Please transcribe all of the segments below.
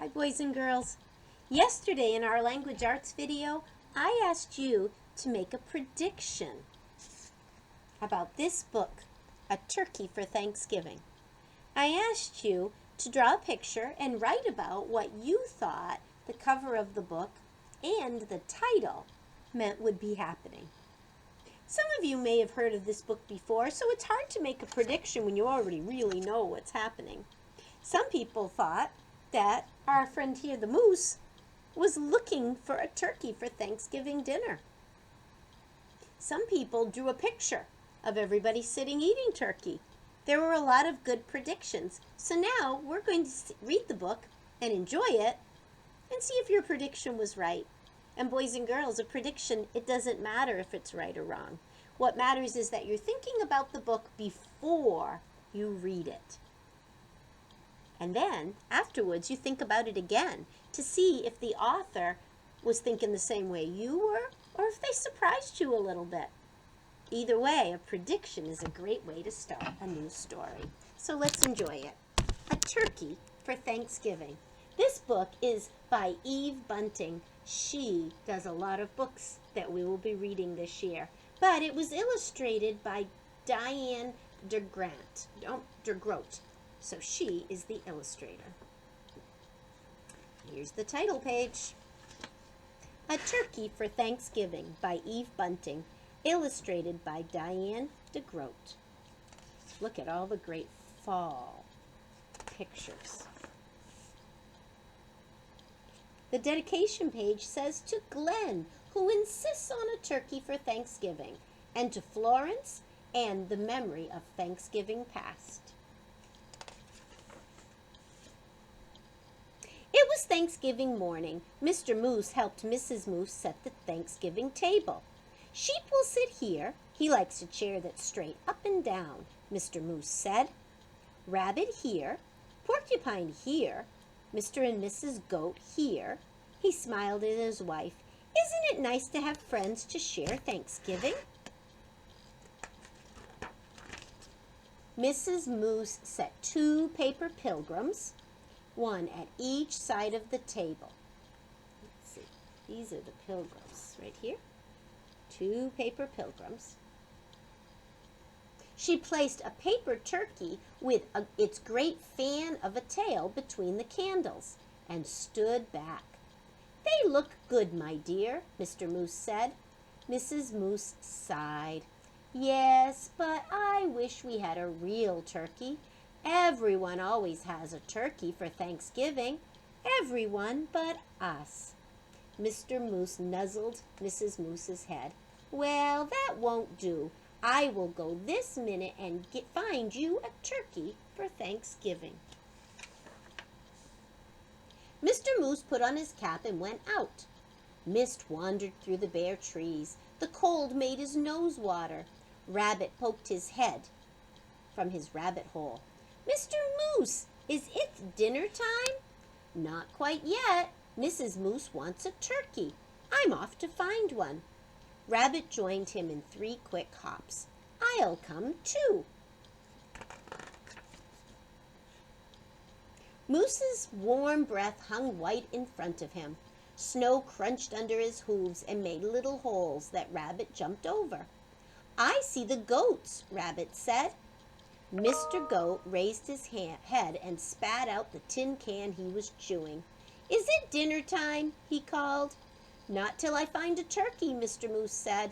Hi, boys and girls. Yesterday in our language arts video, I asked you to make a prediction about this book, A Turkey for Thanksgiving. I asked you to draw a picture and write about what you thought the cover of the book and the title meant would be happening. Some of you may have heard of this book before, so it's hard to make a prediction when you already really know what's happening. Some people thought that our friend here, the moose, was looking for a turkey for Thanksgiving dinner. Some people drew a picture of everybody sitting eating turkey. There were a lot of good predictions. So now we're going to read the book and enjoy it and see if your prediction was right. And boys and girls, a prediction, it doesn't matter if it's right or wrong. What matters is that you're thinking about the book before you read it. And then, afterwards, you think about it again to see if the author was thinking the same way you were or if they surprised you a little bit. Either way, a prediction is a great way to start a new story. So let's enjoy it. A Turkey for Thanksgiving. This book is by Eve Bunting. She does a lot of books that we will be reading this year. But it was illustrated by Diane DeGroat. So she is the illustrator. Here's the title page. A Turkey for Thanksgiving by Eve Bunting, illustrated by Diane DeGroat. Look at all the great fall pictures. The dedication page says to Glenn, who insists on a turkey for Thanksgiving, and to Florence and the memory of Thanksgiving past. It was Thanksgiving morning. Mr. Moose helped Mrs. Moose set the Thanksgiving table. Sheep will sit here. He likes a chair that's straight up and down, Mr. Moose said. Rabbit here. Porcupine here. Mr. and Mrs. Goat here. He smiled at his wife. Isn't it nice to have friends to share Thanksgiving? Mrs. Moose set 2 paper pilgrims, one at each side of the table. Let's see. These are the pilgrims right here. 2 paper pilgrims. She placed a paper turkey with its great fan of a tail between the candles and stood back. They look good, my dear, Mr. Moose said. Mrs. Moose sighed. Yes, but I wish we had a real turkey. Everyone always has a turkey for Thanksgiving. Everyone but us. Mr. Moose nuzzled Mrs. Moose's head. Well, that won't do. I will go this minute and find you a turkey for Thanksgiving. Mr. Moose put on his cap and went out. Mist wandered through the bare trees. The cold made his nose water. Rabbit poked his head from his rabbit hole. Mr. Moose, is it dinner time? Not quite yet. Mrs. Moose wants a turkey. I'm off to find one. Rabbit joined him in 3 quick hops. I'll come too. Moose's warm breath hung white in front of him. Snow crunched under his hooves and made little holes that Rabbit jumped over. I see the goats, Rabbit said. Mr. Goat raised his head and spat out the tin can he was chewing. Is it dinner time? He called. Not till I find a turkey, Mr. Moose said.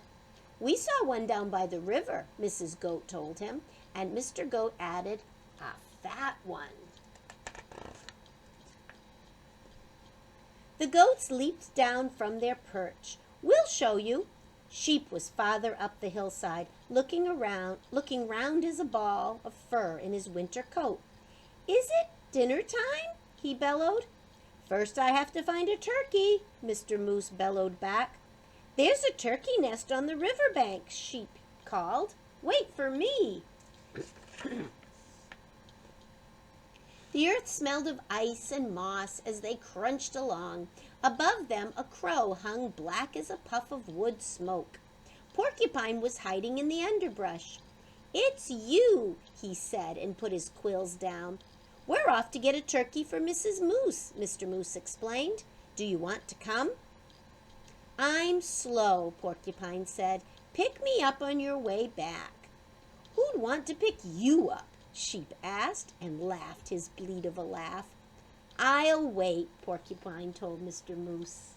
We saw one down by the river, Mrs. Goat told him, and Mr. Goat added, a fat one. The goats leaped down from their perch. We'll show you. Sheep was farther up the hillside, looking round as a ball of fur in his winter coat. Is it dinner time? He bellowed. First I have to find a turkey, Mr. Moose bellowed back. There's a turkey nest on the riverbank, Sheep called. Wait for me. The earth smelled of ice and moss as they crunched along. Above them, a crow hung black as a puff of wood smoke. Porcupine was hiding in the underbrush. It's you, he said, and put his quills down. "We're off to get a turkey for Mrs. Moose," Mr. Moose explained. "Do you want to come?" "I'm slow," Porcupine said. "Pick me up on your way back." "Who'd want to pick you up?" Sheep asked, and laughed his bleat of a laugh. "I'll wait," Porcupine told Mr. Moose.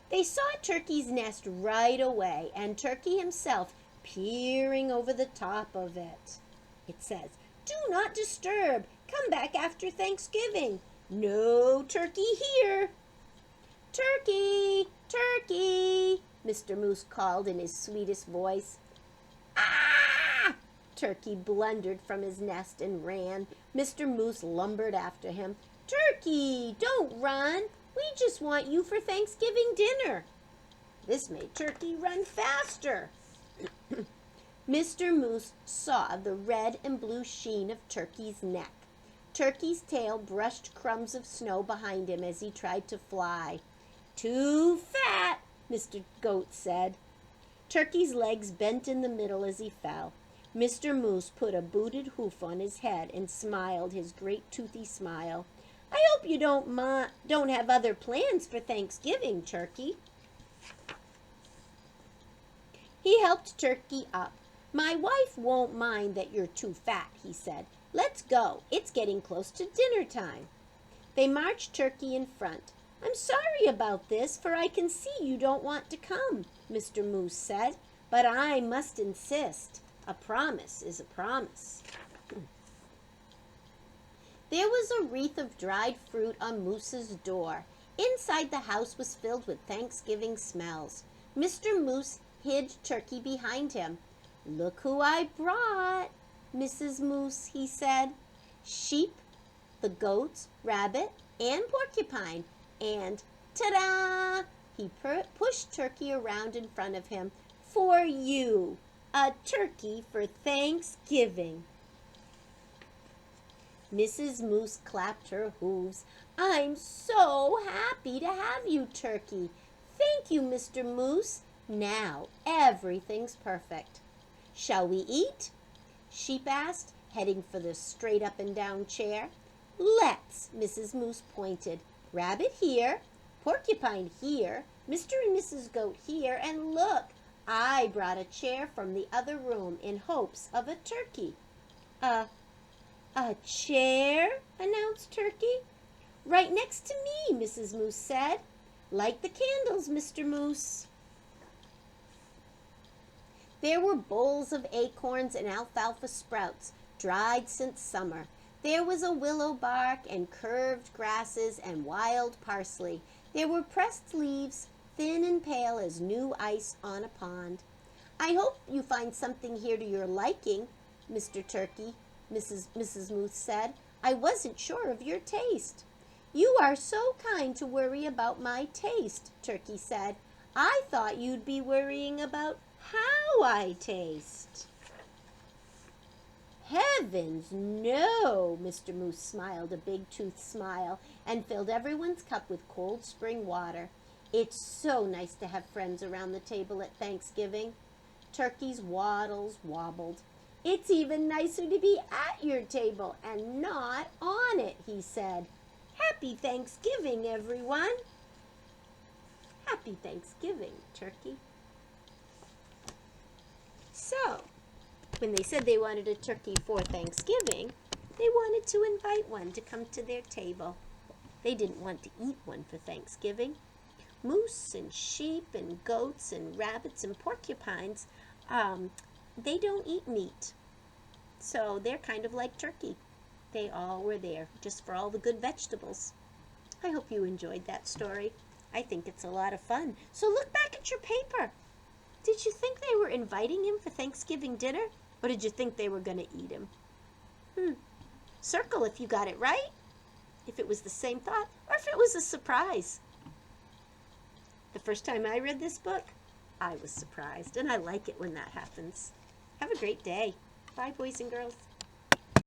They saw Turkey's nest right away, and Turkey himself peering over the top of it. It says, "Do not disturb. Come back after Thanksgiving. No turkey here." "Turkey! Turkey!" Mr. Moose called in his sweetest voice. "Ah!" Turkey blundered from his nest and ran. Mr. Moose lumbered after him. "Turkey, don't run. We just want you for Thanksgiving dinner." This made Turkey run faster. Mr. Moose saw the red and blue sheen of Turkey's neck. Turkey's tail brushed crumbs of snow behind him as he tried to fly. "Too fat," Mr. Goat said. Turkey's legs bent in the middle as he fell. Mr. Moose put a booted hoof on his head and smiled his great toothy smile. "I hope you don't have other plans for Thanksgiving, Turkey." He helped Turkey up. "My wife won't mind that you're too fat," he said. "Let's go. It's getting close to dinner time." They marched Turkey in front. "I'm sorry about this, for I can see you don't want to come," Mr. Moose said. "But I must insist. A promise is a promise." There was a wreath of dried fruit on Moose's door. Inside the house was filled with Thanksgiving smells. Mr. Moose hid Turkey behind him. "Look who I brought, Mrs. Moose," he said. "Sheep, the goats, rabbit, and porcupine, and ta-da!" He pushed Turkey around in front of him. "For you, a turkey for Thanksgiving." Mrs. Moose clapped her hooves. "I'm so happy to have you, Turkey. Thank you, Mr. Moose. Now everything's perfect." "Shall we eat?" Sheep asked, heading for the straight up and down chair. "Let's," Mrs. Moose pointed. "Rabbit here, Porcupine here, Mr. and Mrs. Goat here, and look, I brought a chair from the other room in hopes of a turkey." A chair?" announced Turkey. "Right next to me," Mrs. Moose said. "Light the candles, Mr. Moose." There were bowls of acorns and alfalfa sprouts, dried since summer. There was a willow bark and curved grasses and wild parsley. There were pressed leaves, thin and pale as new ice on a pond. "I hope you find something here to your liking, Mr. Turkey," Mrs. Moose said. "I wasn't sure of your taste." "You are so kind to worry about my taste," Turkey said. "I thought you'd be worrying about how I taste." "Heavens, no!" Mr. Moose smiled a big-toothed smile and filled everyone's cup with cold spring water. "It's so nice to have friends around the table at Thanksgiving." Turkey's waddles wobbled. "It's even nicer to be at your table and not on it," he said. "Happy Thanksgiving, everyone." Happy Thanksgiving, Turkey. So, when they said they wanted a turkey for Thanksgiving, they wanted to invite one to come to their table. They didn't want to eat one for Thanksgiving. Moose and sheep and goats and rabbits and porcupines, they don't eat meat. So they're kind of like turkey. They all were there just for all the good vegetables. I hope you enjoyed that story. I think it's a lot of fun. So look back at your paper. Did you think they were inviting him for Thanksgiving dinner? Or did you think they were going to eat him? Circle if you got it right, if it was the same thought, or if it was a surprise. The first time I read this book, I was surprised, and I like it when that happens. Have a great day. Bye, boys and girls.